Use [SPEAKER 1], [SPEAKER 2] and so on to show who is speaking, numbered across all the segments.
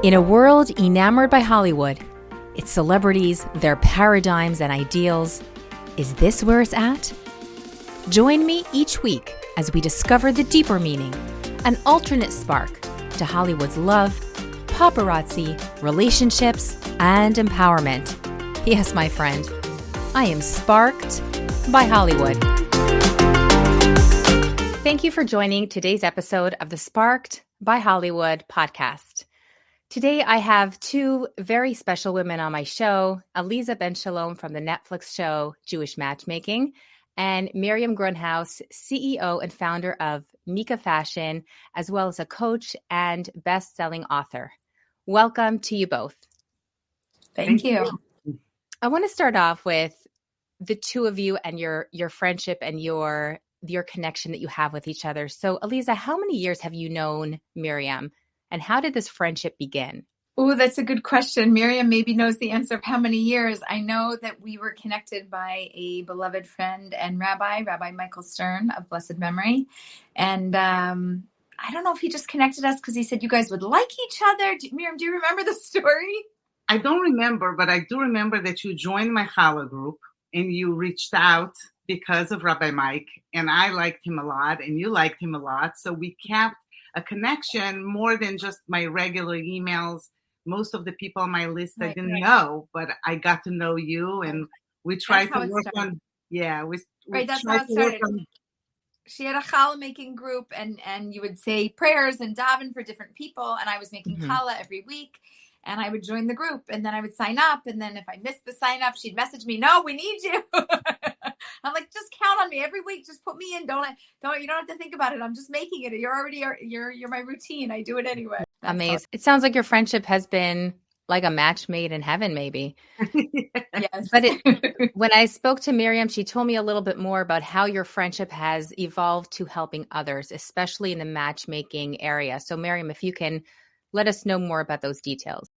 [SPEAKER 1] In a world enamored by Hollywood, its celebrities, their paradigms and ideals, is this where it's at? Join me each week as we discover the deeper meaning, an alternate spark to Hollywood's love, paparazzi, relationships, and empowerment. Yes, my friend, I am sparked by Hollywood. Thank you for joining today's episode of the Sparked by Hollywood podcast. Today, I have two very special women on my show, Aleeza and Shalom from the Netflix show Jewish Matchmaking, and Miriam Grunhaus, CEO and founder of Mikah Fashion, as well as a coach and best-selling author. Welcome to you both.
[SPEAKER 2] Thank you.
[SPEAKER 1] I want to start off with the two of you and your friendship and your connection that you have with each other. So, Aleeza, how many years have you known Miriam? And how did this friendship begin?
[SPEAKER 2] Oh, that's a good question. Miriam maybe knows the answer of how many years. I know that we were connected by a beloved friend and Rabbi Michael Stern of blessed memory. And I don't know if he just connected us because he said you guys would like each other. Miriam, do you remember the story?
[SPEAKER 3] I don't remember, but I do remember that you joined my challah group and you reached out because of Rabbi Mike. And I liked him a lot and you liked him a lot. So we kept a connection more than just my regular emails. Most of the people on my list I didn't know, but I got to know you, and we tried to work on. Yeah, we
[SPEAKER 2] that's how it started. She had a challah making group, and you would say prayers and daven for different people, and I was making challah every week, and I would join the group, and then I would sign up, and then if I missed the sign up, she'd message me, "No, we need you." I'm like, just count on me every week. Just put me in. You don't have to think about it. I'm just making it. You're my routine. I do it anyway. That's
[SPEAKER 1] amazing.
[SPEAKER 2] Awesome.
[SPEAKER 1] It sounds like your friendship has been like a match made in heaven, maybe.
[SPEAKER 2] Yes.
[SPEAKER 1] But when I spoke to Miriam, she told me a little bit more about how your friendship has evolved to helping others, especially in the matchmaking area. So Miriam, if you can let us know more about those details.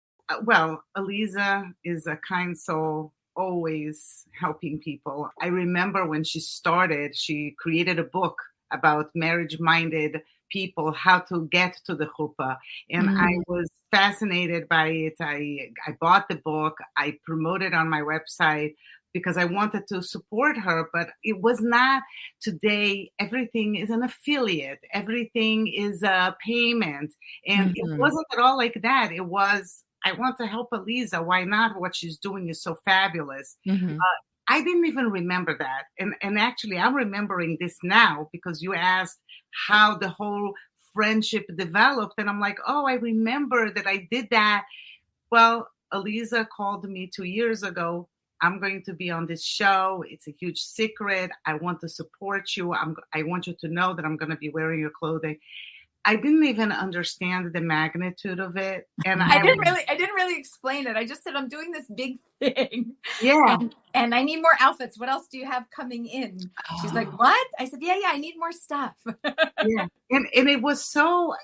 [SPEAKER 3] Well, Aleeza is a kind soul, always helping people. I remember when she started, she created a book about marriage-minded people, how to get to the chuppah. And I was fascinated by it. I bought the book. I promoted on my website because I wanted to support her. But it was not today. Everything is an affiliate. Everything is a payment. And it wasn't at all like that. It was, I want to help Aleeza. Why not? What she's doing is so fabulous. I didn't even remember that. And actually, I'm remembering this now because you asked how the whole friendship developed. And I'm like, oh, I remember that I did that. Well, Aleeza called me 2 years ago. I'm going to be on this show. It's a huge secret. I want to support you. I want you to know that I'm going to be wearing your clothing. I didn't even understand the magnitude of it. And
[SPEAKER 2] I didn't really explain it. I just said, I'm doing this big thing.
[SPEAKER 3] Yeah.
[SPEAKER 2] And I need more outfits. What else do you have coming in? She's like, what? I said, yeah, I need more stuff.
[SPEAKER 3] Yeah. And it was so,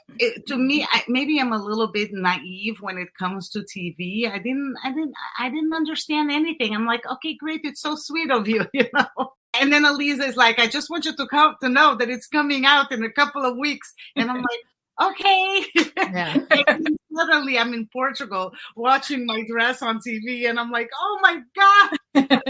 [SPEAKER 3] to me, maybe I'm a little bit naive when it comes to TV. I didn't understand anything. I'm like, okay, great. It's so sweet of you, you know? And then Aleeza is like, I just want you to know that it's coming out in a couple of weeks. And I'm like, okay.
[SPEAKER 1] Yeah.
[SPEAKER 3] And suddenly I'm in Portugal watching my dress on TV. And I'm like, oh my God.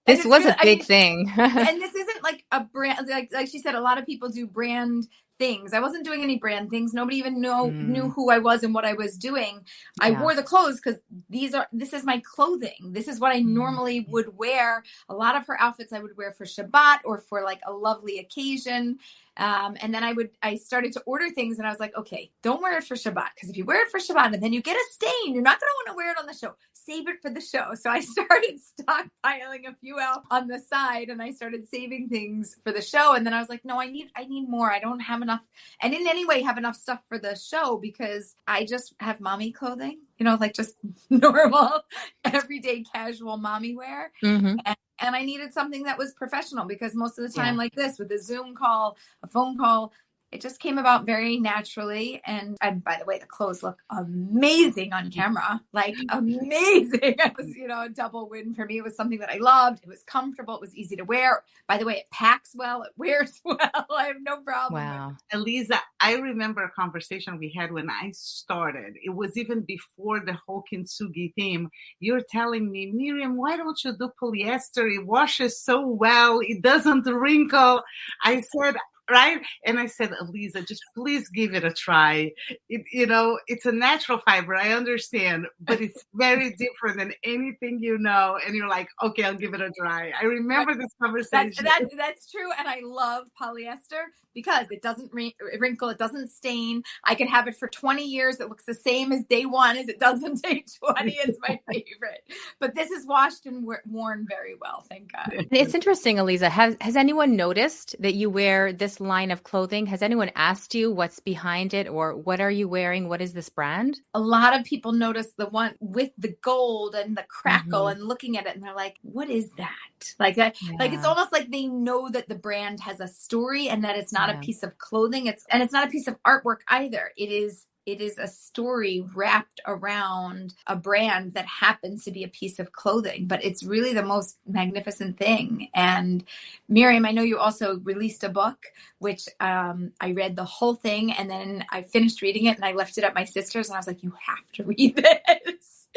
[SPEAKER 1] This was a big thing.
[SPEAKER 2] And this isn't like a brand. Like she said, a lot of people do brand things. I wasn't doing any brand things. Nobody even knew who I was and what I was doing. I wore the clothes because this is my clothing. This is what I normally would wear. A lot of her outfits I would wear for Shabbat or for like a lovely occasion. And then I started to order things and I was like, okay, don't wear it for Shabbat. Because if you wear it for Shabbat and then you get a stain, you're not going to want to wear it on the show. Save it for the show. So I started stockpiling a few out on the side and I started saving things for the show. And then I was like, no, I need more. I don't have enough. I didn't anyway have enough stuff for the show because I just have mommy clothing, like just normal, everyday casual mommy wear. And I needed something that was professional because most of the time like this with a Zoom call, a phone call, It just came about very naturally. And by the way, the clothes look amazing on camera, like amazing. It was, a double win for me. It was something that I loved. It was comfortable. It was easy to wear. By the way, it packs well. It wears well. I have no problem with it.
[SPEAKER 3] Aleeza, I remember a conversation we had when I started. It was even before the whole kintsugi theme. You're telling me, Miriam, why don't you do polyester? It washes so well. It doesn't wrinkle. I said, right? And I said, Aleeza, just please give it a try. It's a natural fiber. I understand, but it's very different than anything And you're like, okay, I'll give it a try. I remember this conversation.
[SPEAKER 2] That's true. And I love polyester because it doesn't wrinkle. It doesn't stain. I can have it for 20 years. It looks the same as day one as it does on day 20. It's my favorite. But this is washed and worn very well. Thank God.
[SPEAKER 1] It's interesting, Aleeza. Has anyone noticed that you wear this line of clothing? Has anyone asked you what's behind it or what are you wearing? What is this brand?
[SPEAKER 2] A lot of people notice the one with the gold and the crackle and looking at it and they're like, what is that? Like that, like it's almost like they know that the brand has a story and that it's not a piece of clothing. It's not a piece of artwork either. It is a story wrapped around a brand that happens to be a piece of clothing, but it's really the most magnificent thing. And Miriam, I know you also released a book, which I read the whole thing and then I finished reading it and I left it at my sister's and I was like, you have to read this.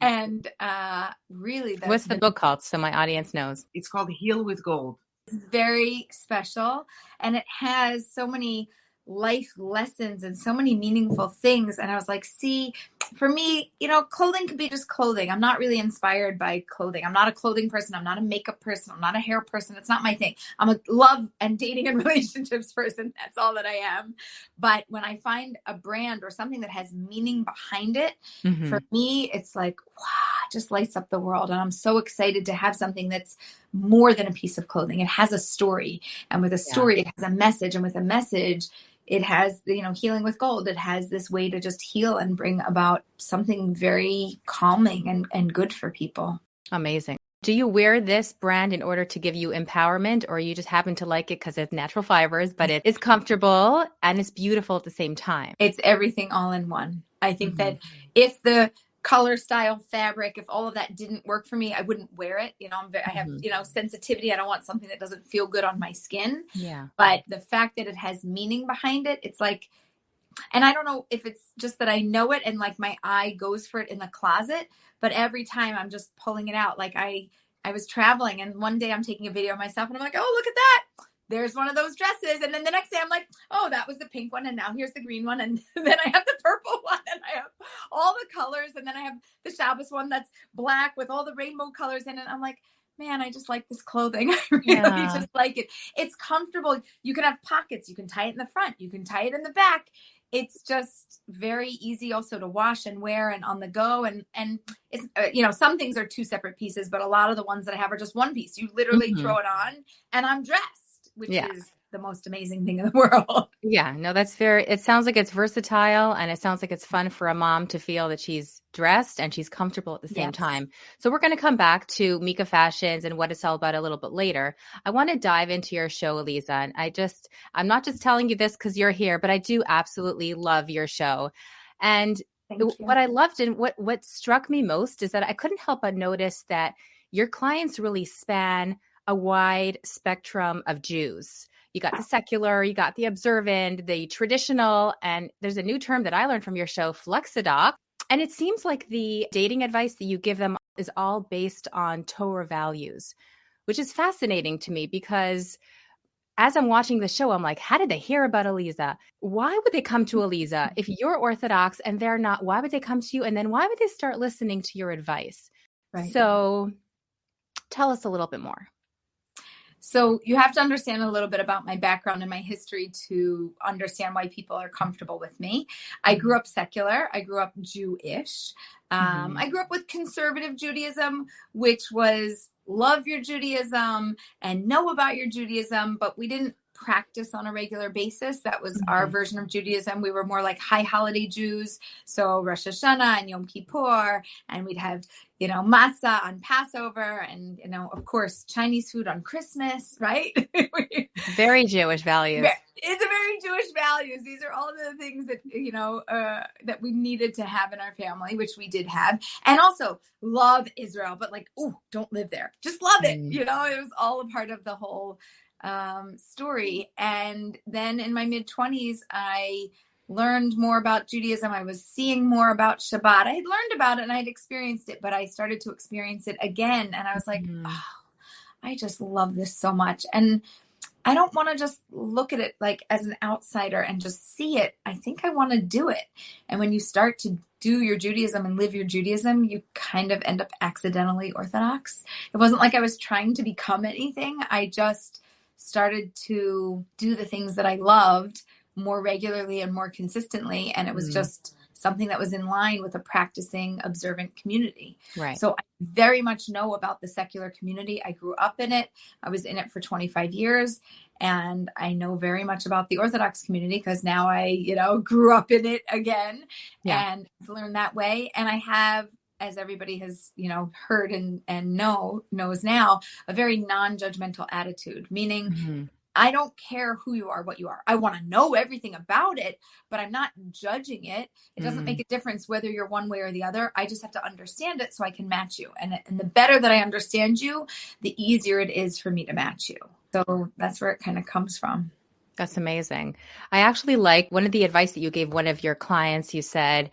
[SPEAKER 2] And really,
[SPEAKER 1] what's the book called? So my audience knows.
[SPEAKER 3] It's called Heal with Gold.
[SPEAKER 2] It's very special and it has so many life lessons and so many meaningful things. And I was like, see, for me, clothing could be just clothing. I'm not really inspired by clothing. I'm not a clothing person. I'm not a makeup person. I'm not a hair person. It's not my thing. I'm a love and dating and relationships person. That's all that I am. But when I find a brand or something that has meaning behind it, for me, it's like, wow, it just lights up the world. And I'm so excited to have something that's more than a piece of clothing. It has a story. And with a story, it has a message. And with a message, it has, healing with gold. It has this way to just heal and bring about something very calming and good for people.
[SPEAKER 1] Amazing. Do you wear this brand in order to give you empowerment or you just happen to like it because it's natural fibers, but it is comfortable and it's beautiful at the same time?
[SPEAKER 2] It's everything all in one. I think that if the color, style, fabric, if all of that didn't work for me, I wouldn't wear it. I have, sensitivity. I don't want something that doesn't feel good on my skin.
[SPEAKER 1] Yeah.
[SPEAKER 2] But the fact that it has meaning behind it, it's like, and I don't know if it's just that I know it and like my eye goes for it in the closet, but every time I'm just pulling it out. Like I was traveling and one day I'm taking a video of myself and I'm like, oh, look at that. There's one of those dresses. And then the next day I'm like, oh, that was the pink one. And now here's the green one. And then I have the purple one and I have all the colors. And then I have the Shabbos one that's black with all the rainbow colors in it. I'm like, man, I just like this clothing. I really just like it. It's comfortable. You can have pockets. You can tie it in the front. You can tie it in the back. It's just very easy also to wash and wear and on the go. And it's, some things are two separate pieces, but a lot of the ones that I have are just one piece. You literally throw it on and I'm dressed, which is the most amazing thing in the world.
[SPEAKER 1] Yeah, no, it sounds like it's versatile and it sounds like it's fun for a mom to feel that she's dressed and she's comfortable at the same time. So we're going to come back to Mikah Fashions and what it's all about a little bit later. I want to dive into your show, Aleeza. And I'm not just telling you this because you're here, but I do absolutely love your show. And what I loved and what struck me most is that I couldn't help but notice that your clients really span a wide spectrum of Jews. You got the secular, you got the observant, the traditional, and there's a new term that I learned from your show, flexidoc. And it seems like the dating advice that you give them is all based on Torah values, which is fascinating to me because as I'm watching the show, I'm like, how did they hear about Aleeza? Why would they come to Aleeza? If you're Orthodox and they're not, why would they come to you? And then why would they start listening to your advice? Right. So tell us a little bit more.
[SPEAKER 2] So you have to understand a little bit about my background and my history to understand why people are comfortable with me. I grew up secular. I grew up Jewish. I grew up with conservative Judaism, which was love your Judaism and know about your Judaism, but we didn't practice on a regular basis. That was our version of Judaism. We were more like high holiday Jews. So Rosh Hashanah and Yom Kippur, and we'd have, matzah on Passover and, of course, Chinese food on Christmas, right?
[SPEAKER 1] Very Jewish values.
[SPEAKER 2] It's a very Jewish values. These are all the things that, that we needed to have in our family, which we did have. And also love Israel, but like, don't live there. Just love it. It was all a part of the whole story. And then in my mid-20s, I learned more about Judaism. I was seeing more about Shabbat. I had learned about it and I had experienced it, but I started to experience it again. And I was like, I just love this so much. And I don't want to just look at it like as an outsider and just see it. I think I want to do it. And when you start to do your Judaism and live your Judaism, you kind of end up accidentally Orthodox. It wasn't like I was trying to become anything. I just started to do the things that I loved more regularly and more consistently. And it was just something that was in line with a practicing, observant community.
[SPEAKER 1] Right.
[SPEAKER 2] So I very much know about the secular community. I grew up in it. I was in it for 25 years. And I know very much about the Orthodox community because now I, grew up in it again and learned that way. And I have, as everybody has, heard and knows now, a very non-judgmental attitude, meaning I don't care who you are, what you are. I want to know everything about it, but I'm not judging it. It doesn't make a difference whether you're one way or the other. I just have to understand it so I can match you. And the better that I understand you, the easier it is for me to match you. So that's where it kind of comes from.
[SPEAKER 1] That's amazing. I actually like one of the advice that you gave one of your clients. You said,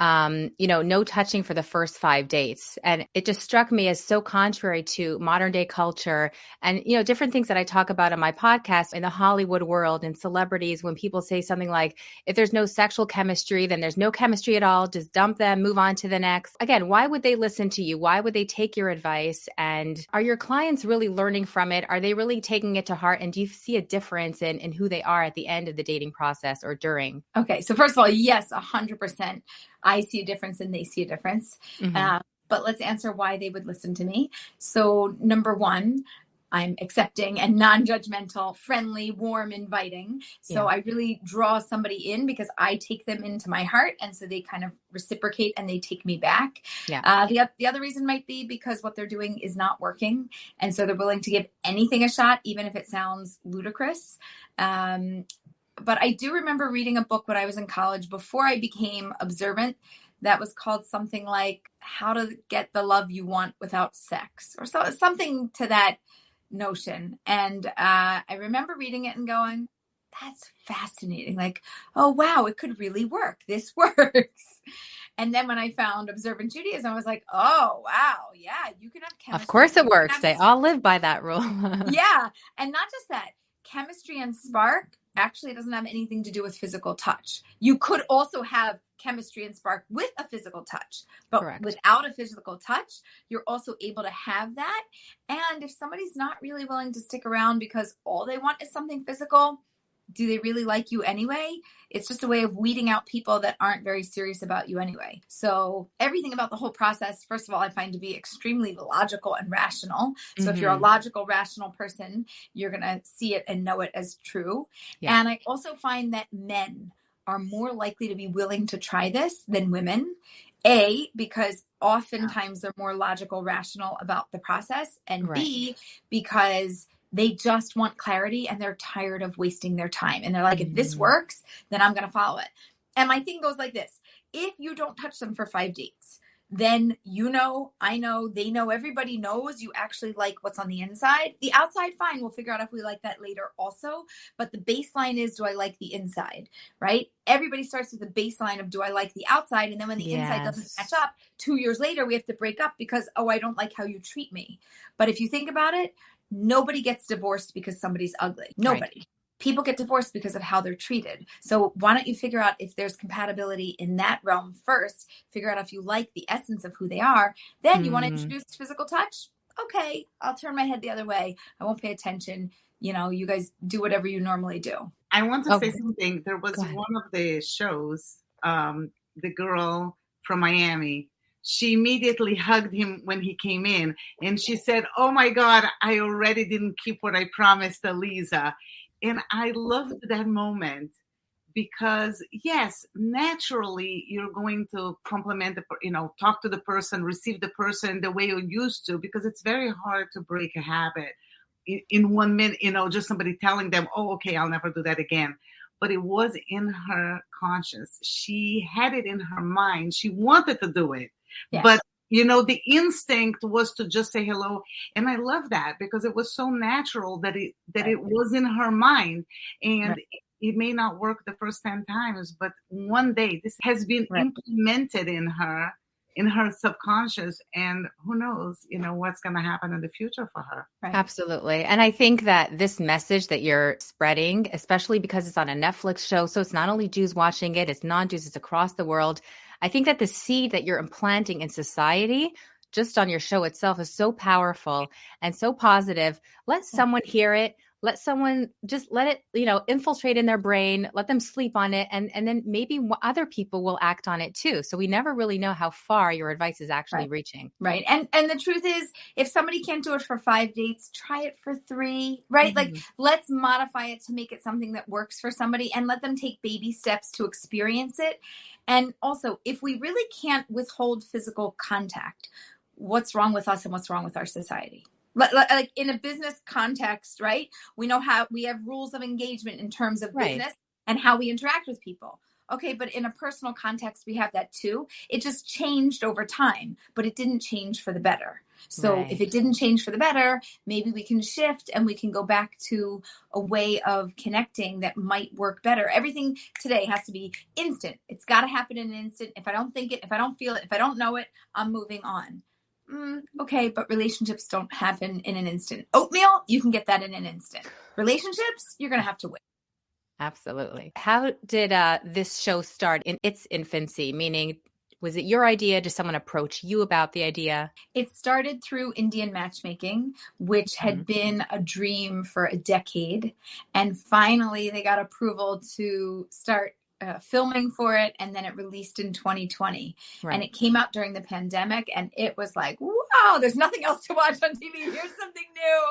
[SPEAKER 1] no touching for the first 5 dates. And it just struck me as so contrary to modern day culture and, different things that I talk about on my podcast in the Hollywood world and celebrities. When people say something like, if there's no sexual chemistry, then there's no chemistry at all. Just dump them, move on to the next. Again, why would they listen to you? Why would they take your advice? And are your clients really learning from it? Are they really taking it to heart? And do you see a difference in who they are at the end of the dating process or during?
[SPEAKER 2] Okay. So first of all, yes, 100%. I see a difference and they see a difference. But let's answer why they would listen to me. So number one, I'm accepting and non-judgmental, friendly, warm, inviting. So I really draw somebody in because I take them into my heart. And so they kind of reciprocate and they take me back. The other reason might be because what they're doing is not working. And so they're willing to give anything a shot, even if it sounds ludicrous. But I do remember reading a book when I was in college before I became observant that was called something like How to Get the Love You Want Without Sex or something to that notion. And I remember reading it and going, that's fascinating. Like, oh, wow, it could really work. This works. And then when I found observant Judaism, I was like, oh, wow. Yeah, you can have chemistry.
[SPEAKER 1] Of course it works. They all live by that rule.
[SPEAKER 2] Yeah. And not just that. Chemistry and spark actually doesn't have anything to do with physical touch. You could also have chemistry and spark with a physical touch, but without a physical touch, you're also able to have that. And if somebody's not really willing to stick around because all they want is something physical, do they really like you anyway? It's just a way of weeding out people that aren't very serious about you anyway. So everything about the whole process, first of all, I find to be extremely logical and rational. So if you're a logical, rational person, you're going to see it and know it as true. And I also find that men are more likely to be willing to try this than women. Because oftentimes they're more logical, rational about the process. And B, because they just want clarity and they're tired of wasting their time. And they're like, if this works, then I'm going to follow it. And my thing goes like this. If you don't touch them for 5 dates, then I know, they know, everybody knows you actually like what's on the inside. The outside, fine. We'll figure out if we like that later also. But the baseline is, do I like the inside, right? Everybody starts with the baseline of, do I like the outside? And then when the inside doesn't match up, 2 years later, we have to break up because, I don't like how you treat me. But if you think about it, nobody gets divorced because somebody's ugly. Nobody. Right. People get divorced because of how they're treated. So why don't you figure out if there's compatibility in that realm first, figure out if you like the essence of who they are. Then you want to introduce physical touch. Okay, I'll turn my head the other way. I won't pay attention. You guys do whatever you normally do.
[SPEAKER 3] I want to say something. There was one of the shows, the girl from Miami. She immediately hugged him when he came in. And she said, oh, my God, I already didn't keep what I promised Aleeza. And I loved that moment because, yes, naturally, you're going to compliment, talk to the person, receive the person the way you used to, because it's very hard to break a habit in 1 minute, just somebody telling them, oh, okay, I'll never do that again. but it was in her conscience. She had it in her mind. She wanted to do it, but the instinct was to just say hello. And I love that because it was so natural that it was in her mind. And it may not work the first 10 times, but one day this has been implemented in her subconscious, and who knows, what's going to happen in the future for her.
[SPEAKER 1] Right. Absolutely. And I think that this message that you're spreading, especially because it's on a Netflix show, so it's not only Jews watching it, it's non-Jews, it's across the world. I think that the seed that you're implanting in society just on your show itself is so powerful and so positive. Let someone hear it. Let someone just let it, infiltrate in their brain, let them sleep on it. And then maybe other people will act on it too. So we never really know how far your advice is actually reaching.
[SPEAKER 2] Right. And the truth is, if somebody can't do it for 5 dates, try it for 3, right? Like, let's modify it to make it something that works for somebody and let them take baby steps to experience it. And also, if we really can't withhold physical contact, what's wrong with us and what's wrong with our society? Like in a business context, right? We know how we have rules of engagement in terms of business and how we interact with people. Okay, but in a personal context, we have that too. It just changed over time, but it didn't change for the better. So if it didn't change for the better, maybe we can shift and we can go back to a way of connecting that might work better. Everything today has to be instant. It's got to happen in an instant. If I don't think it, if I don't feel it, if I don't know it, I'm moving on. Okay, but relationships don't happen in an instant. Oatmeal, you can get that in an instant. Relationships, you're going to have to wait.
[SPEAKER 1] Absolutely. How did this show start in its infancy? Meaning, was it your idea? Did someone approach you about the idea?
[SPEAKER 2] It started through Indian matchmaking, which had been a dream for a decade. And finally, they got approval to start filming for it, and then it released in 2020. And it came out during the pandemic, and it was like, wow, there's nothing else to watch on TV. Here's something new.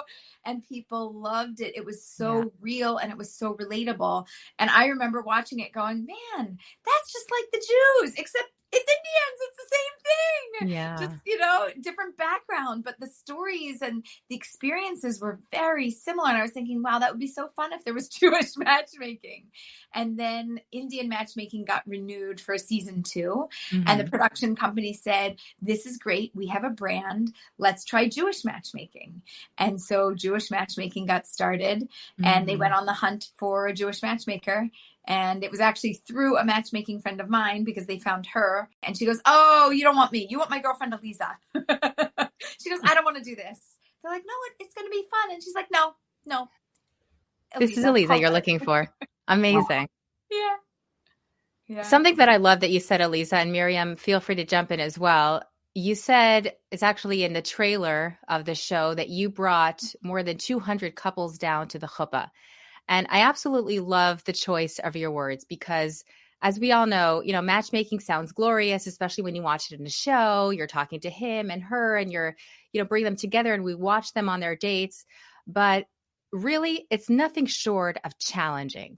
[SPEAKER 2] And people loved it. It was so real and it was so relatable. And I remember watching it going, man, that's just like the Jews, except it's Indians. It's the same thing.
[SPEAKER 1] Yeah.
[SPEAKER 2] Just, different background. But the stories and the experiences were very similar. And I was thinking, wow, that would be so fun if there was Jewish matchmaking. And then Indian matchmaking got renewed for season 2. And the production company said, this is great. We have a brand. Let's try Jewish matchmaking. And so Jewish matchmaking got started and they went on the hunt for a Jewish matchmaker. And it was actually through a matchmaking friend of mine because they found her. And she goes, oh, you don't want me. You want my girlfriend, Aleeza. She goes, I don't want to do this. They're like, no, it's going to be fun. And she's like, no. Aleeza,
[SPEAKER 1] this is Aleeza you're looking for. Amazing.
[SPEAKER 2] Yeah.
[SPEAKER 1] Something that I love that you said, Aleeza, and Miriam, feel free to jump in as well. You said it's actually in the trailer of the show that you brought more than 200 couples down to the chuppah. And I absolutely love the choice of your words because, as we all know, matchmaking sounds glorious, especially when you watch it in a show. You're talking to him and her and you're, bring them together and we watch them on their dates. But really, it's nothing short of challenging.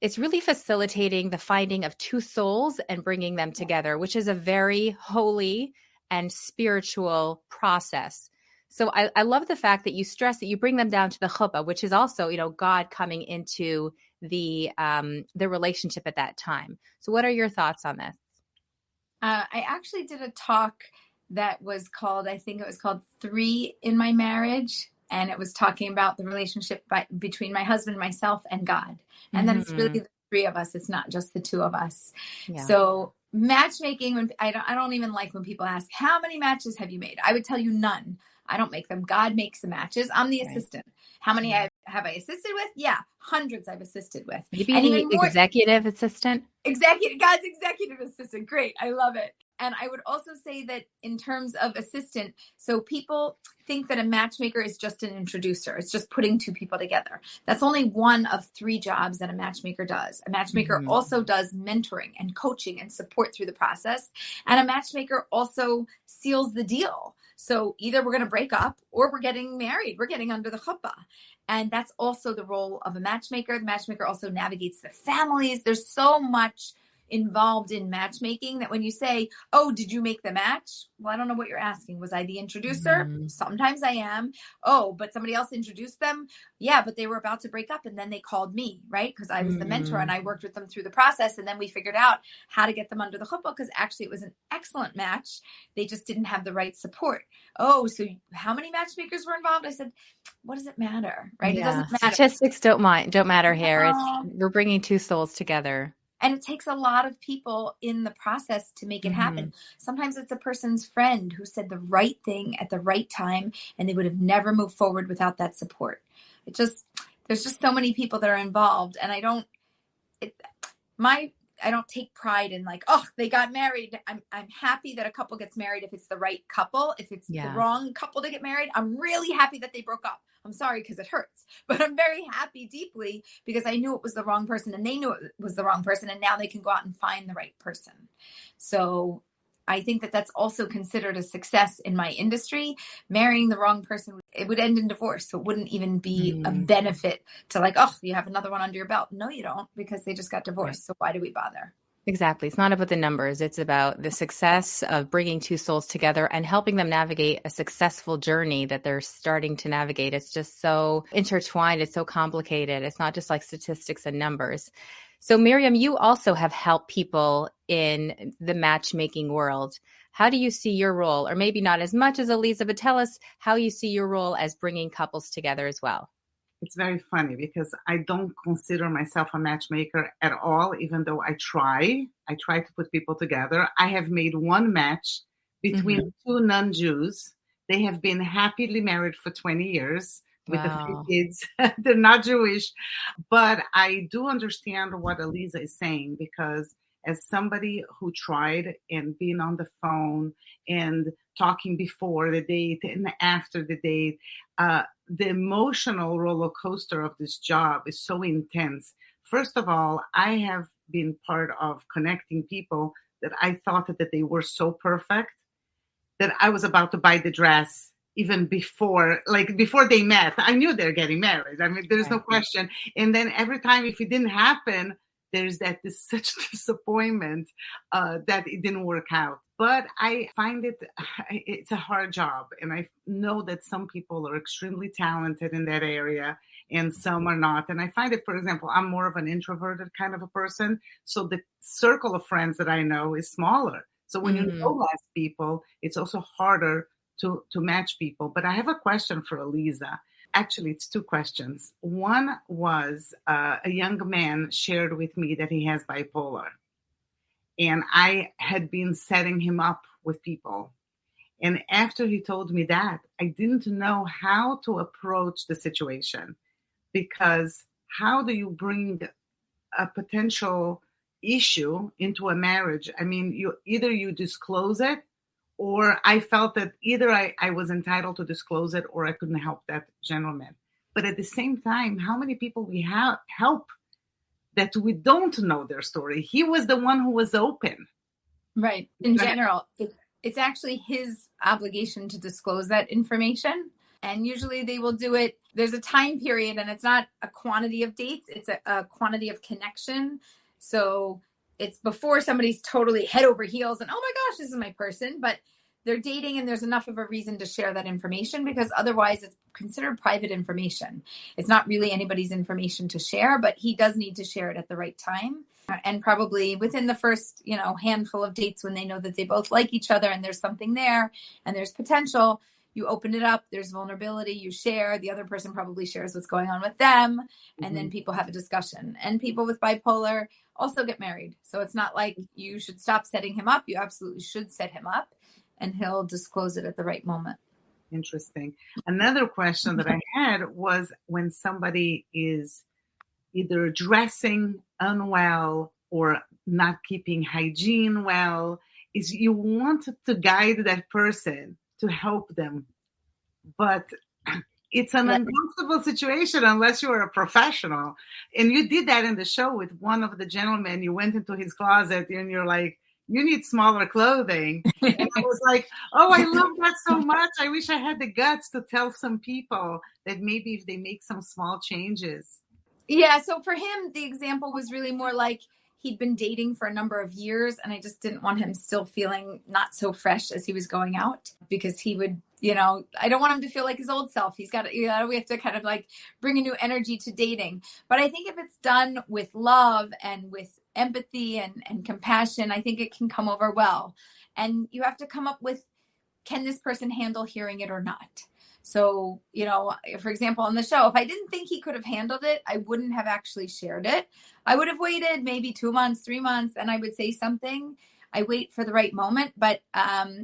[SPEAKER 1] It's really facilitating the finding of two souls and bringing them together, which is a very holy and spiritual process. So I love the fact that you stress that you bring them down to the chuppah, which is also, God coming into the relationship at that time. So what are your thoughts on this?
[SPEAKER 2] I actually did a talk that was called, I think it was called 3 in My Marriage. And it was talking about the relationship between my husband, myself, and God. And then it's really the 3 of us. It's not just the 2 of us. Yeah. So matchmaking, when I don't even like when people ask, how many matches have you made? I would tell you none. I don't make them. God makes the matches. I'm the assistant. How many have I assisted with? Yeah, hundreds I've assisted with.
[SPEAKER 1] Maybe the executive assistant?
[SPEAKER 2] God's executive assistant. Great. I love it. And I would also say that in terms of assistant, so people think that a matchmaker is just an introducer. It's just putting 2 people together. That's only one of 3 jobs that a matchmaker does. A matchmaker also does mentoring and coaching and support through the process. And a matchmaker also seals the deal. So either we're going to break up or we're getting married. We're getting under the chuppah. And that's also the role of a matchmaker. The matchmaker also navigates the families. There's so much involved in matchmaking that when you say, oh, did you make the match? Well, I don't know what you're asking. Was I the introducer? Sometimes I am. Oh, but somebody else introduced them. Yeah, but they were about to break up and then they called me, right? Because I was the mentor and I worked with them through the process. And then we figured out how to get them under the chuppah because actually it was an excellent match. They just didn't have the right support. Oh, so how many matchmakers were involved? I said, what does it matter, right?
[SPEAKER 1] Yeah.
[SPEAKER 2] It doesn't matter.
[SPEAKER 1] Statistics don't matter here. We're bringing two souls together.
[SPEAKER 2] And it takes a lot of people in the process to make it happen. Sometimes it's a person's friend who said the right thing at the right time, and they would have never moved forward without that support. There's just so many people that are involved, and I don't take pride in like, oh, they got married. I'm happy that a couple gets married if it's the right couple. If it's the wrong couple to get married, I'm really happy that they broke up. I'm sorry because it hurts, but I'm very happy deeply because I knew it was the wrong person and they knew it was the wrong person, and now they can go out and find the right person. So I think that that's also considered a success in my industry. Marrying the wrong person, it would end in divorce. So it wouldn't even be a benefit to like, oh, you have another one under your belt. No, you don't, because they just got divorced. So why do we bother?
[SPEAKER 1] Exactly. It's not about the numbers. It's about the success of bringing two souls together and helping them navigate a successful journey that they're starting to navigate. It's just so intertwined. It's so complicated. It's not just like statistics and numbers. So Miriam, you also have helped people in the matchmaking world. How do you see your role, or maybe not as much as Aleeza, but tell us how you see your role as bringing couples together as well.
[SPEAKER 3] It's very funny because I don't consider myself a matchmaker at all, even though I try to put people together. I have made one match between two non-Jews. They have been happily married for 20 years with the 3 kids. They're not Jewish, but I do understand what Aleeza is saying, because as somebody who tried and been on the phone and talking before the date and after the date, the emotional roller coaster of this job is so intense. First of all, I have been part of connecting people that I thought that they were so perfect that I was about to buy the dress even before they met. I knew they're getting married. I mean, there's no question. And then every time if it didn't happen, there's such disappointment that it didn't work out. But I find it's a hard job. And I know that some people are extremely talented in that area and some are not. And I find it, for example, I'm more of an introverted kind of a person. So the circle of friends that I know is smaller. So when you know less people, it's also harder to match people. But I have a question for Aleeza. Actually, it's 2 questions. One was a young man shared with me that he has bipolar. And I had been setting him up with people. And after he told me that, I didn't know how to approach the situation, because how do you bring a potential issue into a marriage? I mean, you disclose it, or I felt that either I was entitled to disclose it or I couldn't help that gentleman. But at the same time, how many people we help that we don't know their story? He was the one who was open.
[SPEAKER 2] Right. In general, it's actually his obligation to disclose that information. And usually they will do it. There's a time period, and it's not a quantity of dates. It's a quantity of connection. So it's before somebody's totally head over heels and, oh my gosh, this is my person. But they're dating and there's enough of a reason to share that information, because otherwise it's considered private information. It's not really anybody's information to share, but he does need to share it at the right time. And probably within the first, handful of dates, when they know that they both like each other and there's something there and there's potential, you open it up, there's vulnerability, you share, the other person probably shares what's going on with them, and then people have a discussion. And people with bipolar also get married. So it's not like you should stop setting him up. You absolutely should set him up, and he'll disclose it at the right moment.
[SPEAKER 3] Interesting. Another question that I had was, when somebody is either dressing unwell or not keeping hygiene well, is you want to guide that person to help them, but it's an uncomfortable situation unless you are a professional. And you did that in the show with one of the gentlemen. You went into his closet and you're like, you need smaller clothing. And I was like, oh, I love that so much. I wish I had the guts to tell some people that maybe if they make some small changes.
[SPEAKER 2] Yeah. So for him, the example was really more like, he'd been dating for a number of years, and I just didn't want him still feeling not so fresh as he was going out, because he would, I don't want him to feel like his old self. He's got, we have to kind of like bring a new energy to dating. But I think if it's done with love and with empathy and compassion, I think it can come over well. And you have to come up with, can this person handle hearing it or not? So, for example, on the show, if I didn't think he could have handled it, I wouldn't have actually shared it. I would have waited maybe 2 months, 3 months, and I would say something. I wait for the right moment. But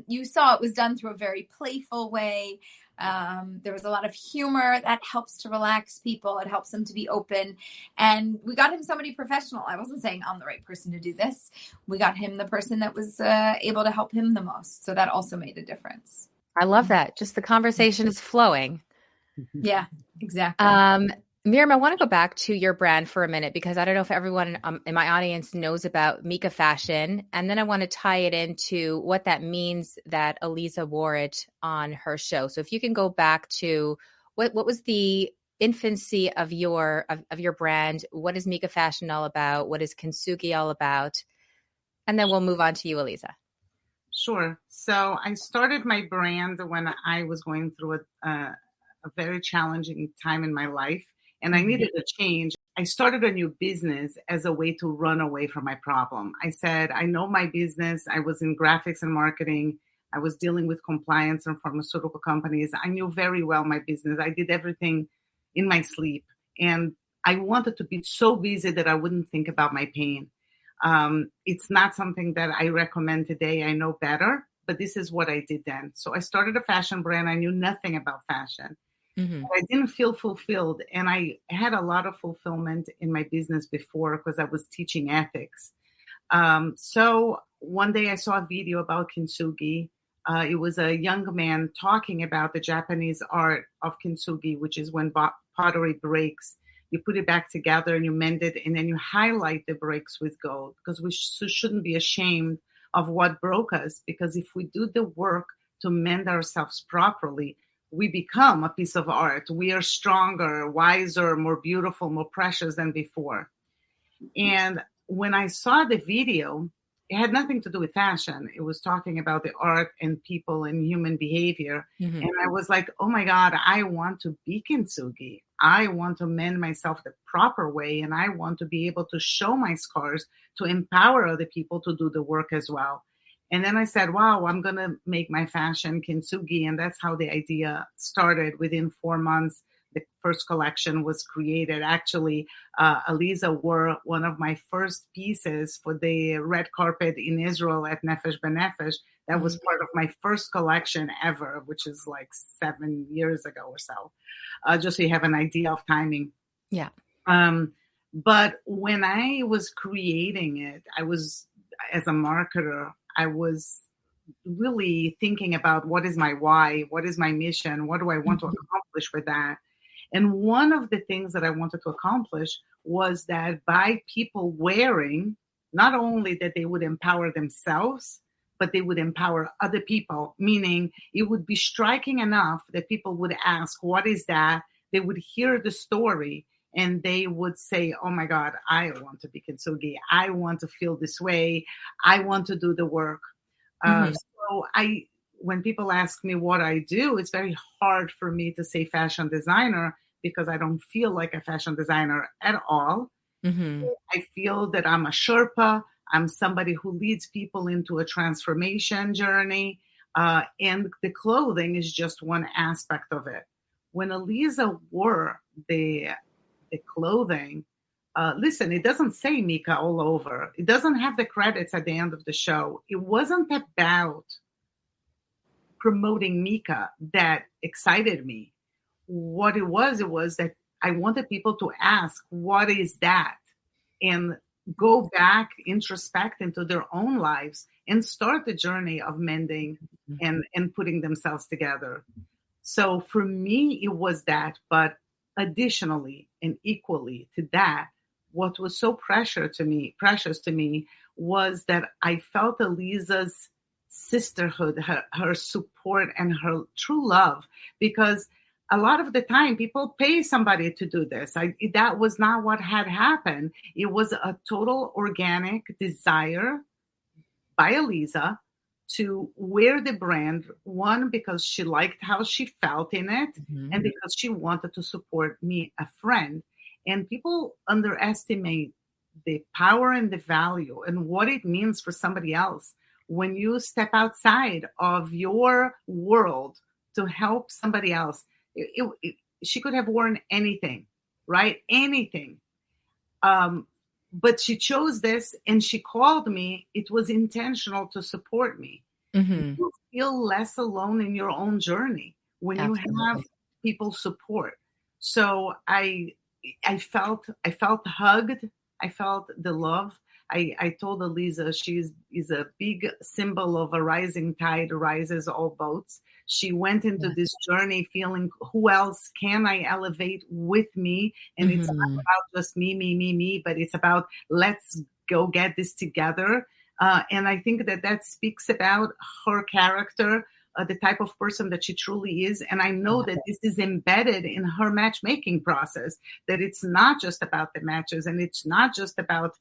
[SPEAKER 2] you saw it was done through a very playful way. There was a lot of humor that helps to relax people. It helps them to be open. And we got him somebody professional. I wasn't saying I'm the right person to do this. We got him the person that was able to help him the most. So that also made a difference.
[SPEAKER 1] I love that. Just the conversation is flowing.
[SPEAKER 2] Yeah, exactly.
[SPEAKER 1] Miriam, I want to go back to your brand for a minute, because I don't know if everyone in my audience knows about Mikah Fashion. And then I want to tie it into what that means that Aleeza wore it on her show. So if you can go back to what was the infancy of your brand? What is Mikah Fashion all about? What is Kintsugi all about? And then we'll move on to you, Aleeza.
[SPEAKER 3] Sure. So I started my brand when I was going through a very challenging time in my life, and I needed a change. I started a new business as a way to run away from my problem. I said, I know my business. I was in graphics and marketing. I was dealing with compliance and pharmaceutical companies. I knew very well my business. I did everything in my sleep, and I wanted to be so busy that I wouldn't think about my pain. It's not something that I recommend today. I know better, but this is what I did then. So I started a fashion brand. I knew nothing about fashion. Mm-hmm. I didn't feel fulfilled. And I had a lot of fulfillment in my business before, because I was teaching ethics. So one day I saw a video about Kintsugi. It was a young man talking about the Japanese art of Kintsugi, which is when pottery breaks. You put it back together and you mend it, and then you highlight the breaks with gold, because we shouldn't be ashamed of what broke us, because if we do the work to mend ourselves properly, we become a piece of art. We are stronger, wiser, more beautiful, more precious than before. And when I saw the video, it had nothing to do with fashion. It was talking about the art and people and human behavior. Mm-hmm. And I was like, oh my God, I want to be Kintsugi. I want to mend myself the proper way. And I want to be able to show my scars to empower other people to do the work as well. And then I said, wow, I'm going to make my fashion Kintsugi. And that's how the idea started. Within 4 months, the first collection was created. Actually, Aleeza wore one of my first pieces for the red carpet in Israel at Nefesh B'Nefesh. That was part of my first collection ever, which is like 7 years ago or so, just so you have an idea of timing.
[SPEAKER 1] Yeah.
[SPEAKER 3] But when I was creating it, as a marketer, I was really thinking about what is my why, what is my mission, what do I want to accomplish with that? And one of the things that I wanted to accomplish was that by people wearing, not only that they would empower themselves, but they would empower other people, meaning it would be striking enough that people would ask, what is that? They would hear the story and they would say, oh my God, I want to be Kintsugi. I want to feel this way. I want to do the work. So when people ask me what I do, it's very hard for me to say fashion designer, because I don't feel like a fashion designer at all. Mm-hmm. I feel that I'm a Sherpa. I'm somebody who leads people into a transformation journey. And the clothing is just one aspect of it. When Aleeza wore the clothing, listen, it doesn't say Mikah all over. It doesn't have the credits at the end of the show. It wasn't about promoting Mikah that excited me. What it was that I wanted people to ask, what is that? And go back, introspect into their own lives and start the journey of mending and putting themselves together. So for me, it was that. But additionally and equally to that, what was so precious to me was that I felt Aleeza's sisterhood, her support and her true love, because a lot of the time people pay somebody to do this. That was not what had happened. It was a total organic desire by Aleeza to wear the brand, one, because she liked how she felt in it, and because she wanted to support me, a friend. And people underestimate the power and the value and what it means for somebody else when you step outside of your world to help somebody else. She could have worn anything, right? Anything. But she chose this and she called me. It was intentional to support me. You feel less alone in your own journey when you have people support. So I felt hugged. I felt the love. I told Aleeza she is a big symbol of a rising tide rises all boats. She went into this journey feeling, who else can I elevate with me? And it's not about just me, but it's about let's go get this together. And I think that speaks about her character, the type of person that she truly is. And I know that this is embedded in her matchmaking process, that it's not just about the matches and it's not just about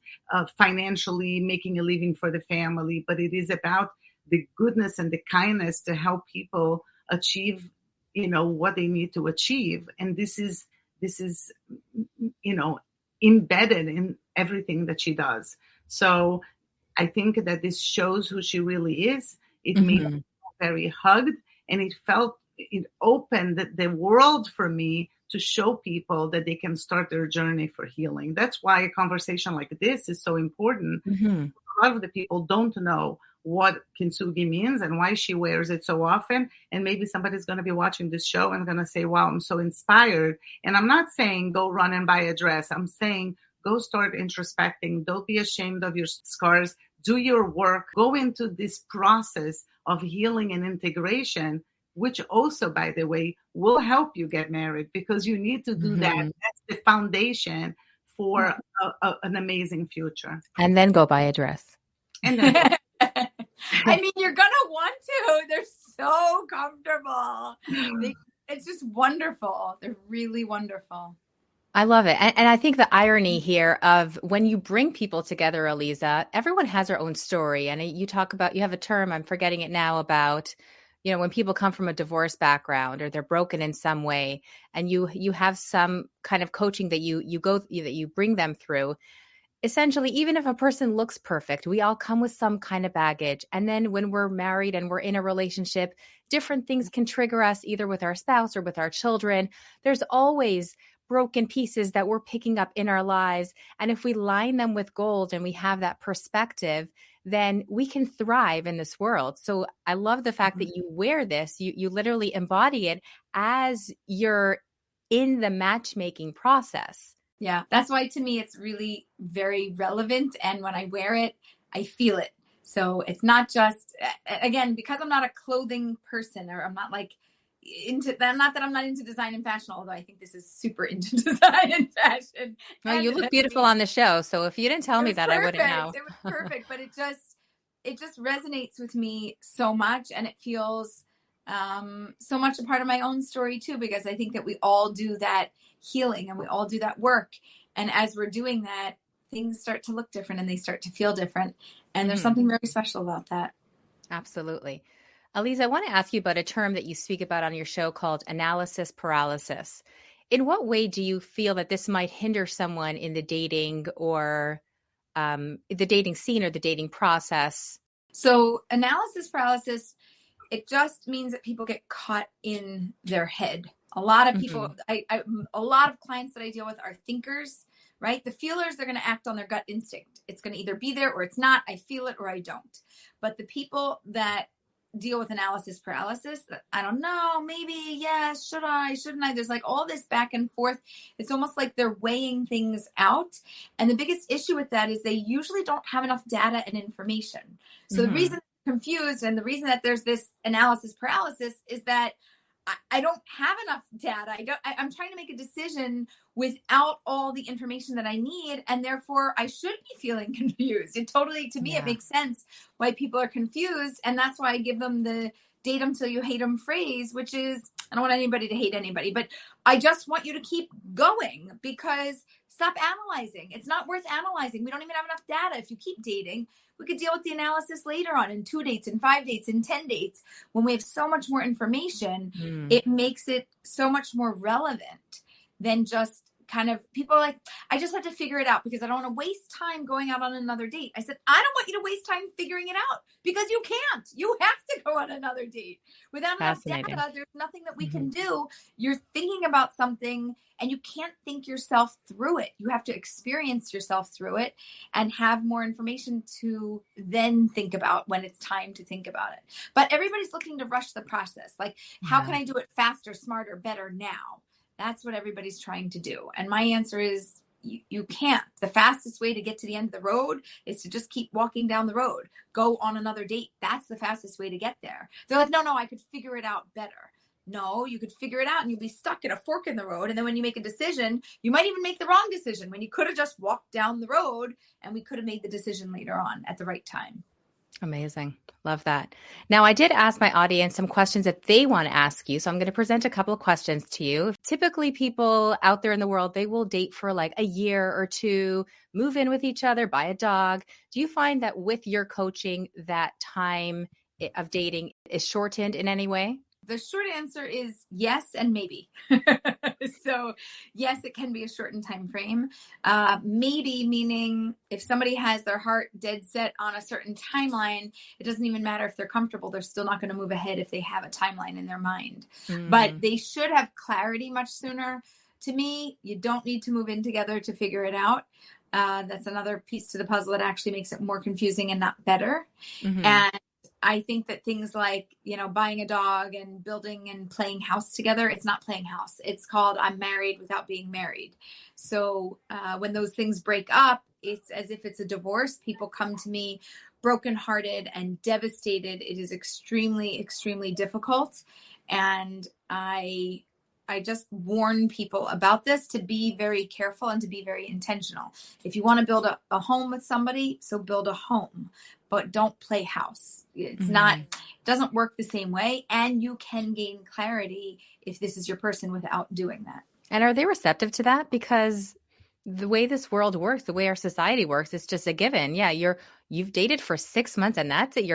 [SPEAKER 3] financially making a living for the family, but it is about the goodness and the kindness to help people achieve, what they need to achieve. And this is, embedded in everything that she does. So I think that this shows who she really is. It made me very hugged, and it opened the world for me to show people that they can start their journey for healing. That's why a conversation like this is so important. A lot of the people don't know what kintsugi means and why she wears it so often. And maybe somebody's going to be watching this show and going to say, wow, I'm so inspired. And I'm not saying go run and buy a dress. I'm saying go start introspecting. Don't be ashamed of your scars. Do your work. Go into this process of healing and integration, which also, by the way, will help you get married, because you need to do that. That's the foundation for an amazing future.
[SPEAKER 1] And then go buy a dress.
[SPEAKER 3] And then
[SPEAKER 2] I mean, you're going to want to. They're so comfortable. It's just wonderful. They're really wonderful.
[SPEAKER 1] I love it. And I think the irony here of when you bring people together, Aleeza, everyone has their own story. And you talk about, you have a term, I'm forgetting it now, about, when people come from a divorce background or they're broken in some way, and you have some kind of coaching that you bring them through. Essentially, even if a person looks perfect, we all come with some kind of baggage. And then when we're married and we're in a relationship, different things can trigger us, either with our spouse or with our children. There's always broken pieces that we're picking up in our lives. And if we line them with gold and we have that perspective, then we can thrive in this world. So I love the fact that you wear this, you literally embody it as you're in the matchmaking process.
[SPEAKER 2] Yeah, that's why to me it's really very relevant. And when I wear it, I feel it. So it's not just, again, because I'm not a clothing person, or I'm not like into that, not that I'm not into design and fashion, although I think this is super into design and fashion.
[SPEAKER 1] Well, you look beautiful on the show. So if you didn't tell me that, I wouldn't know.
[SPEAKER 2] It was perfect, but it just resonates with me so much. And it feels so much a part of my own story too, because I think that we all do that healing and we all do that work. And as we're doing that, things start to look different and they start to feel different. And there's something very special about that.
[SPEAKER 1] Absolutely. Aleeza, I want to ask you about a term that you speak about on your show called analysis paralysis. In what way do you feel that this might hinder someone in the dating or the dating scene or the dating process?
[SPEAKER 2] So analysis paralysis, it just means that people get caught in their head. A lot of people, a lot of clients that I deal with are thinkers, right? The feelers, they're going to act on their gut instinct. It's going to either be there or it's not. I feel it or I don't. But the people that deal with analysis paralysis, I don't know, maybe, yes, should I, shouldn't I? There's like all this back and forth. It's almost like they're weighing things out. And the biggest issue with that is they usually don't have enough data and information. So the reason they're confused and the reason that there's this analysis paralysis is that I don't have enough data. I'm trying to make a decision without all the information that I need. And therefore I should be feeling confused. It totally, to me, it makes sense why people are confused. And that's why I give them the date them till you hate them phrase, which is, I don't want anybody to hate anybody, but I just want you to keep going, because stop analyzing. It's not worth analyzing. We don't even have enough data. If you keep dating, we could deal with the analysis later on in 2 dates, in 5 dates, in 10 dates. When we have so much more information, it makes it so much more relevant than just kind of, people are like, I just have to figure it out because I don't want to waste time going out on another date. I said, I don't want you to waste time figuring it out, because you can't. You have to go on another date. Without enough data, there's nothing that we can do. You're thinking about something and you can't think yourself through it. You have to experience yourself through it and have more information to then think about when it's time to think about it. But everybody's looking to rush the process. Like, how can I do it faster, smarter, better now? That's what everybody's trying to do. And my answer is, you can't. The fastest way to get to the end of the road is to just keep walking down the road. Go on another date. That's the fastest way to get there. They're like, no, I could figure it out better. No, you could figure it out and you'll be stuck at a fork in the road. And then when you make a decision, you might even make the wrong decision when you could have just walked down the road, and we could have made the decision later on at the right time.
[SPEAKER 1] Amazing. Love that. Now, I did ask my audience some questions that they want to ask you. So I'm going to present a couple of questions to you. Typically, people out there in the world, they will date for like a year or two, move in with each other, buy a dog. Do you find that with your coaching, that time of dating is shortened in any way?
[SPEAKER 2] The short answer is yes and maybe. So yes, it can be a shortened time frame. Maybe meaning if somebody has their heart dead set on a certain timeline, it doesn't even matter if they're comfortable. They're still not going to move ahead if they have a timeline in their mind. But they should have clarity much sooner. To me, you don't need to move in together to figure it out. That's another piece to the puzzle that actually makes it more confusing and not better. And I think that things like, buying a dog and building and playing house together, it's not playing house. It's called I'm married without being married. So when those things break up, it's as if it's a divorce. People come to me brokenhearted and devastated. It is extremely, extremely difficult. And I just warn people about this, to be very careful and to be very intentional. If you want to build a home with somebody, so build a home, but don't play house. It's not, it doesn't work the same way. And you can gain clarity if this is your person without doing that.
[SPEAKER 1] And are they receptive to that? Because the way this world works, the way our society works, it's just a given. Yeah, you've dated for 6 months and that's it.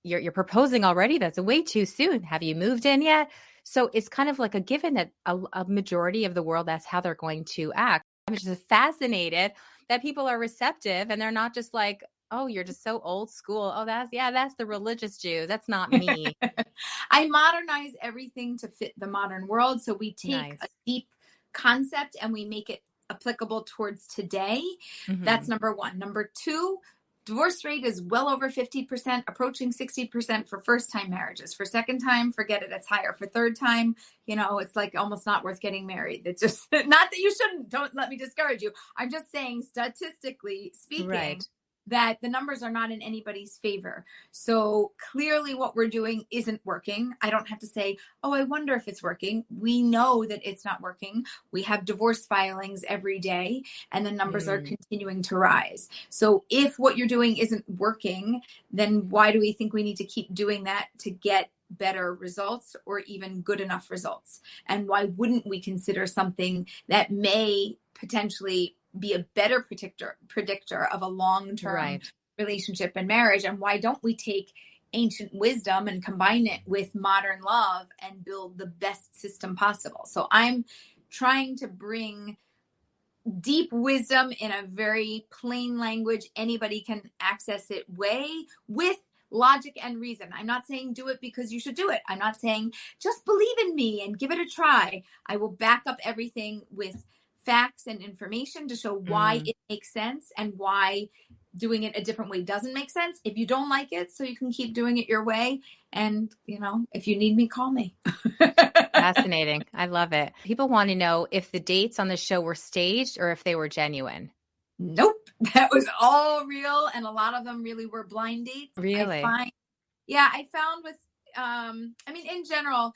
[SPEAKER 1] You're proposing already. That's way too soon. Have you moved in yet? So it's kind of like a given that a majority of the world, that's how they're going to act. I'm just fascinated that people are receptive and they're not just like, oh, you're just so old school. Oh, that's the religious Jews. That's not me.
[SPEAKER 2] I modernize everything to fit the modern world. So we take a deep concept and we make it applicable towards today. That's number one. Number two, divorce rate is well over 50%, approaching 60% for first-time marriages. For second time, forget it. It's higher. For third time, it's like almost not worth getting married. It's just not that you shouldn't. Don't let me discourage you. I'm just saying, statistically speaking, that the numbers are not in anybody's favor. So clearly what we're doing isn't working. I don't have to say, oh, I wonder if it's working. We know that it's not working. We have divorce filings every day and the numbers are continuing to rise. So if what you're doing isn't working, then why do we think we need to keep doing that to get better results or even good enough results? And why wouldn't we consider something that may potentially be a better predictor of a long-term relationship and marriage? And why don't we take ancient wisdom and combine it with modern love and build the best system possible? So I'm trying to bring deep wisdom in a very plain language, anybody can access it way, with logic and reason. I'm not saying do it because you should do it. I'm not saying just believe in me and give it a try. I will back up everything with facts and information to show why it makes sense and why doing it a different way doesn't make sense. If you don't like it, so you can keep doing it your way. And, if you need me, call me.
[SPEAKER 1] Fascinating. I love it. People want to know if the dates on the show were staged or if they were genuine.
[SPEAKER 2] Nope. That was all real. And a lot of them really were blind dates.
[SPEAKER 1] Really?
[SPEAKER 2] I found with, in general,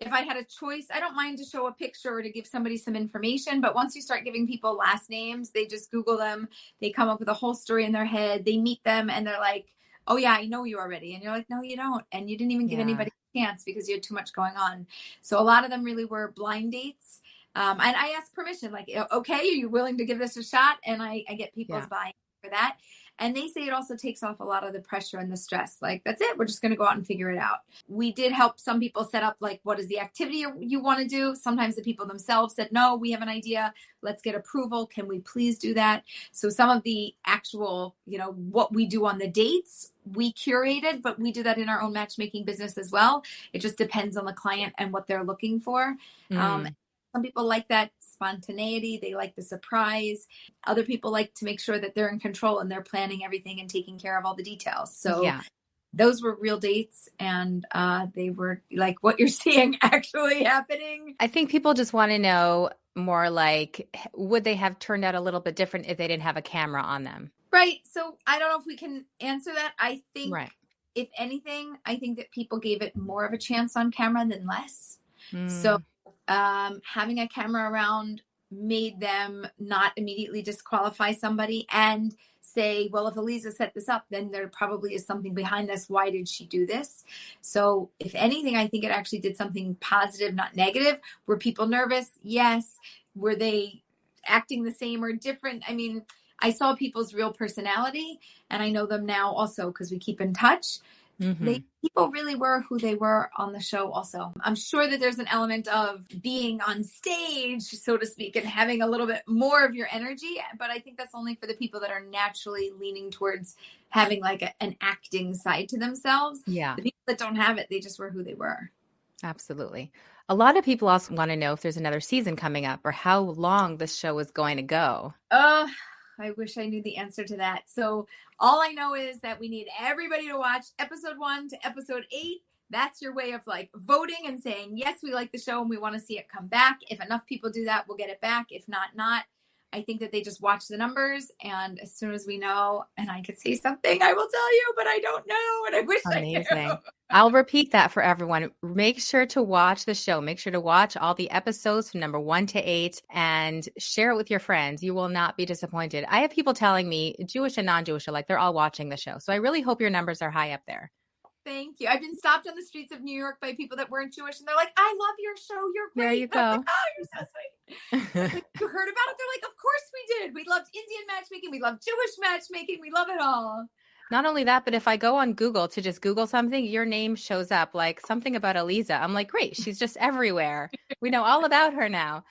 [SPEAKER 2] if I had a choice, I don't mind to show a picture or to give somebody some information. But once you start giving people last names, they just Google them. They come up with a whole story in their head. They meet them and they're like, oh yeah, I know you already. And you're like, no, you don't. And you didn't even give anybody chance because you had too much going on. So a lot of them really were blind dates. And I asked permission, like, okay, are you willing to give this a shot? And I get people's buy-in for that. And they say it also takes off a lot of the pressure and the stress. Like, that's it. We're just going to go out and figure it out. We did help some people set up, like, what is the activity you want to do? Sometimes the people themselves said, no, we have an idea. Let's get approval. Can we please do that? So some of the actual, what we do on the dates, we curated, but we do that in our own matchmaking business as well. It just depends on the client and what they're looking for. Some people like that spontaneity. They like the surprise. Other people like to make sure that they're in control and they're planning everything and taking care of all the details. So those were real dates, and they were like what you're seeing actually happening.
[SPEAKER 1] I think people just want to know more, like, would they have turned out a little bit different if they didn't have a camera on them?
[SPEAKER 2] Right. So I don't know if we can answer that. I think if anything, I think that people gave it more of a chance on camera than less. So having a camera around made them not immediately disqualify somebody and say, well, if Aleeza set this up, then there probably is something behind this. Why did she do this? So if anything, I think it actually did something positive, not negative. Were people nervous? Yes. Were they acting the same or different? I mean, I saw people's real personality, and I know them now also because we keep in touch. People really were who they were on the show also. I'm sure that there's an element of being on stage, so to speak, and having a little bit more of your energy. But I think that's only for the people that are naturally leaning towards having like an acting side to themselves. Yeah. The people that don't have it, they just were who they were.
[SPEAKER 1] Absolutely. A lot of people also want to know if there's another season coming up or how long this show is going to go.
[SPEAKER 2] I wish I knew the answer to that. So all I know is that we need everybody to watch episode 1 to episode 8. That's your way of like voting and saying, yes, we like the show and we want to see it come back. If enough people do that, we'll get it back. If not, not. I think that they just watch the numbers, and as soon as we know, and I could say something, I will tell you, but I don't know, and I wish I knew.
[SPEAKER 1] I'll repeat that for everyone. Make sure to watch the show. Make sure to watch all the episodes from number 1 to 8 and share it with your friends. You will not be disappointed. I have people telling me, Jewish and non-Jewish, are like they're all watching the show. So I really hope your numbers are high up there.
[SPEAKER 2] Thank you. I've been stopped on the streets of New York by people that weren't Jewish, and they're like, I love your show. You're great.
[SPEAKER 1] There you go.
[SPEAKER 2] Like, oh, you're so sweet. Like, you heard about it? They're like, of course we did. We loved Indian matchmaking. We love Jewish matchmaking. We love it all.
[SPEAKER 1] Not only that, but if I go on Google to just Google something, your name shows up, like something about Aleeza. I'm like, great. She's just everywhere. We know all about her now.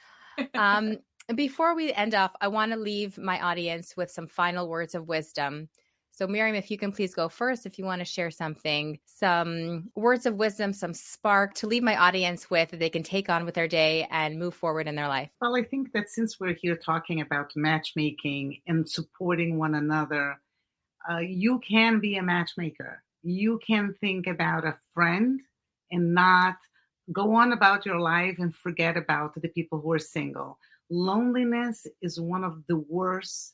[SPEAKER 1] Before we end off, I want to leave my audience with some final words of wisdom. So Miriam, if you can please go first, if you want to share something, some words of wisdom, some spark to leave my audience with that they can take on with their day and move forward in their life.
[SPEAKER 3] Well, I think that since we're here talking about matchmaking and supporting one another, you can be a matchmaker. You can think about a friend and not go on about your life and forget about the people who are single. Loneliness is one of the worst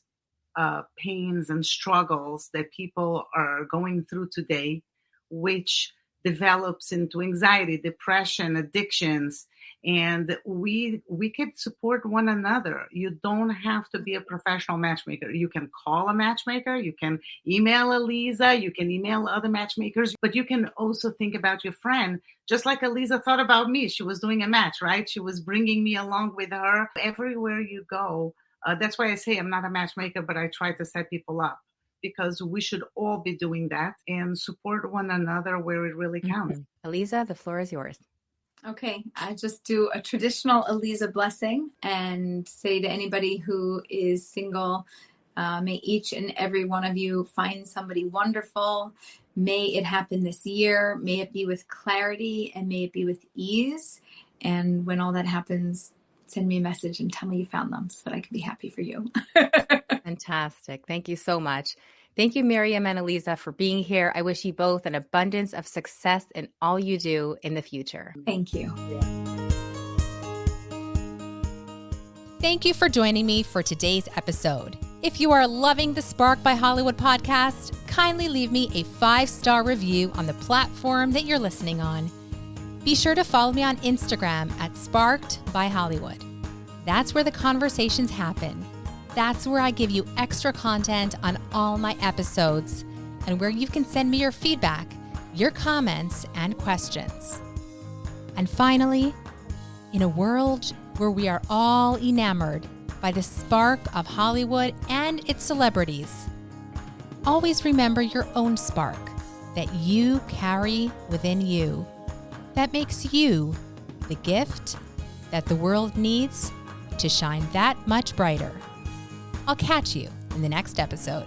[SPEAKER 3] pains and struggles that people are going through today, which develops into anxiety, depression, addictions, and we can support one another. You don't have to be a professional matchmaker. You can call a matchmaker, you can email Aleeza, you can email other matchmakers, but you can also think about your friend, just like Aleeza thought about me. She was doing a match, right? She was bringing me along with her everywhere you go. That's why I say I'm not a matchmaker, but I try to set people up, because we should all be doing that and support one another where it really counts.
[SPEAKER 1] Aleeza, the floor is yours.
[SPEAKER 2] Okay, I just do a traditional Aleeza blessing and say to anybody who is single, may each and every one of you find somebody wonderful. May it happen this year. May it be with clarity and may it be with ease. And when all that happens, send me a message and tell me you found them so that I can be happy for you.
[SPEAKER 1] Fantastic. Thank you so much. Thank you, Miriam and Aleeza, for being here. I wish you both an abundance of success in all you do in the future.
[SPEAKER 2] Thank you.
[SPEAKER 1] Thank you for joining me for today's episode. If you are loving the Spark by Hollywood podcast, kindly leave me a 5-star review on the platform that you're listening on. Be sure to follow me on Instagram at Sparked by Hollywood. That's where the conversations happen. That's where I give you extra content on all my episodes and where you can send me your feedback your comments and questions. And finally, in a world where we are all enamored by the spark of Hollywood and its celebrities, always remember your own spark that you carry within you that makes you the gift that the world needs to shine that much brighter. I'll catch you in the next episode.